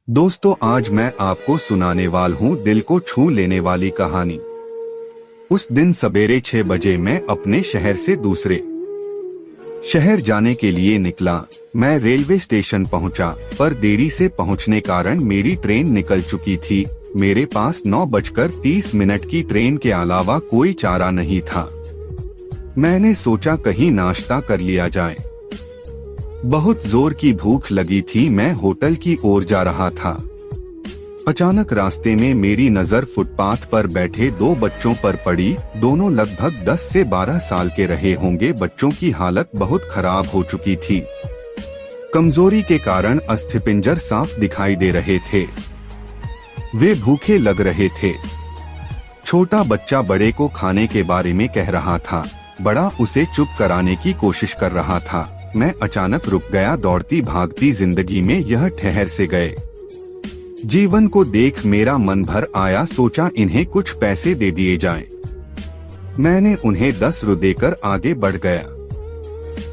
दोस्तों, आज मैं आपको सुनाने वाला हूँ दिल को छू लेने वाली कहानी। उस दिन सवेरे 6 बजे मैं अपने शहर से दूसरे शहर जाने के लिए निकला। मैं रेलवे स्टेशन पहुंचा, पर देरी से पहुंचने कारण मेरी ट्रेन निकल चुकी थी। मेरे पास 9:30 की ट्रेन के अलावा कोई चारा नहीं था। मैंने सोचा कहीं नाश्ता कर लिया जाए। बहुत जोर की भूख लगी थी। मैं होटल की ओर जा रहा था। अचानक रास्ते में मेरी नजर फुटपाथ पर बैठे 2 बच्चों पर पड़ी। दोनों लगभग 10 से 12 साल के रहे होंगे। बच्चों की हालत बहुत खराब हो चुकी थी। कमजोरी के कारण अस्थिपिंजर साफ दिखाई दे रहे थे। वे भूखे लग रहे थे। छोटा बच्चा बड़े को खाने के बारे में कह रहा था। बड़ा उसे चुप कराने की कोशिश कर रहा था। मैं अचानक रुक गया। दौड़ती भागती जिंदगी में यह ठहर से गए जीवन को देख मेरा मन भर आया। सोचा इन्हें कुछ पैसे दे दिए जाएं। मैंने उन्हें 10 रु देकर आगे बढ़ गया।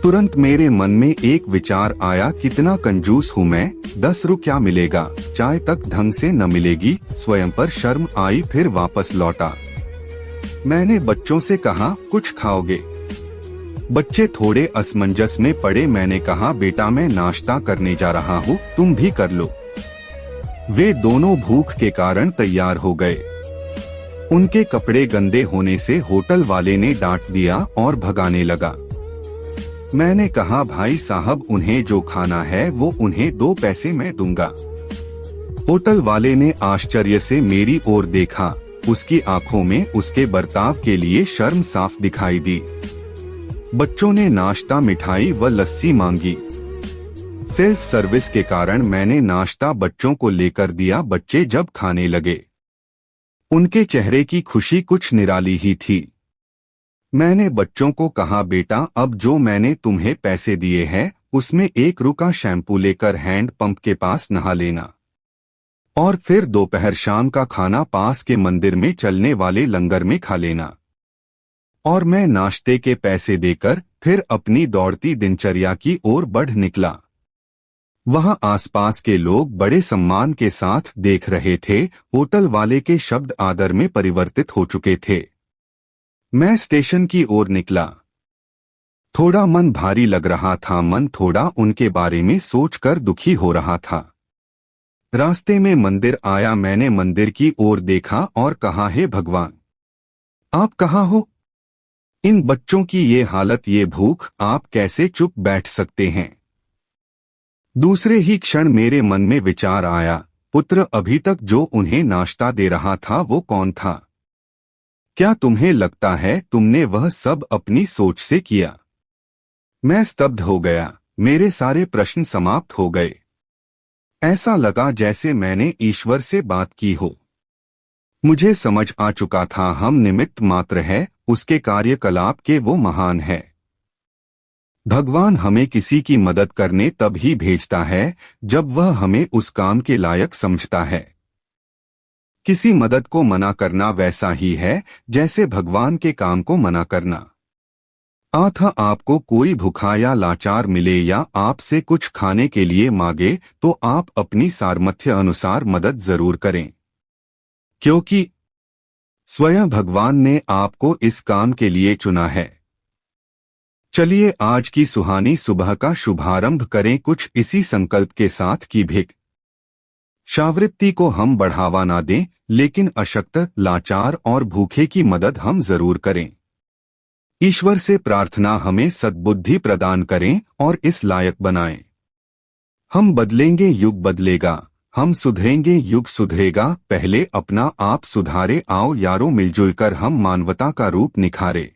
तुरंत मेरे मन में एक विचार आया, कितना कंजूस हूँ मैं। 10 रु क्या मिलेगा, चाय तक ढंग से न मिलेगी। स्वयं पर शर्म आई, फिर वापस लौटा। मैंने बच्चों से कहा, कुछ खाओगे? बच्चे थोड़े असमंजस में पड़े। मैंने कहा, बेटा मैं नाश्ता करने जा रहा हूँ, तुम भी कर लो। वे दोनों भूख के कारण तैयार हो गए। उनके कपड़े गंदे होने से होटल वाले ने डांट दिया और भगाने लगा। मैंने कहा, भाई साहब उन्हें जो खाना है वो उन्हें 2 पैसे मैं दूंगा। होटल वाले ने आश्चर्य से मेरी ओर देखा। उसकी आंखों में उसके बर्ताव के लिए शर्म साफ दिखाई दी। बच्चों ने नाश्ता, मिठाई व लस्सी मांगी। सेल्फ सर्विस के कारण मैंने नाश्ता बच्चों को लेकर दिया। बच्चे जब खाने लगे, उनके चेहरे की खुशी कुछ निराली ही थी। मैंने बच्चों को कहा, बेटा अब जो मैंने तुम्हें पैसे दिए हैं उसमें 1 रु का शैम्पू लेकर हैंड पंप के पास नहा लेना, और फिर दोपहर शाम का खाना पास के मंदिर में चलने वाले लंगर में खा लेना। और मैं नाश्ते के पैसे देकर फिर अपनी दौड़ती दिनचर्या की ओर बढ़ निकला। वहां आसपास के लोग बड़े सम्मान के साथ देख रहे थे। होटल वाले के शब्द आदर में परिवर्तित हो चुके थे। मैं स्टेशन की ओर निकला। थोड़ा मन भारी लग रहा था। मन थोड़ा उनके बारे में सोचकर दुखी हो रहा था। रास्ते में मंदिर आया। मैंने मंदिर की ओर देखा और कहा, हे भगवान, आप कहाँ हो? इन बच्चों की ये हालत, ये भूख, आप कैसे चुप बैठ सकते हैं? दूसरे ही क्षण मेरे मन में विचार आया, पुत्र अभी तक जो उन्हें नाश्ता दे रहा था वो कौन था? क्या तुम्हें लगता है तुमने वह सब अपनी सोच से किया? मैं स्तब्ध हो गया। मेरे सारे प्रश्न समाप्त हो गए। ऐसा लगा जैसे मैंने ईश्वर से बात की हो। मुझे समझ आ चुका था हम निमित्त मात्र है, उसके कार्यकलाप के वो महान है। भगवान हमें किसी की मदद करने तब ही भेजता है जब वह हमें उस काम के लायक समझता है। किसी मदद को मना करना वैसा ही है जैसे भगवान के काम को मना करना। अतः आपको कोई भूखा या लाचार मिले या आपसे कुछ खाने के लिए मांगे तो आप अपनी सामर्थ्य अनुसार मदद जरूर करें, क्योंकि स्वयं भगवान ने आपको इस काम के लिए चुना है। चलिए आज की सुहानी सुबह का शुभारंभ करें कुछ इसी संकल्प के साथ कि भिक्षावृत्ति को हम बढ़ावा ना दें, लेकिन अशक्त, लाचार और भूखे की मदद हम जरूर करें। ईश्वर से प्रार्थना हमें सद्बुद्धि प्रदान करें और इस लायक बनाएं। हम बदलेंगे, युग बदलेगा। हम सुधरेंगे, युग सुधरेगा। पहले अपना आप सुधारे। आओ यारों, मिलजुल कर हम मानवता का रूप निखारे।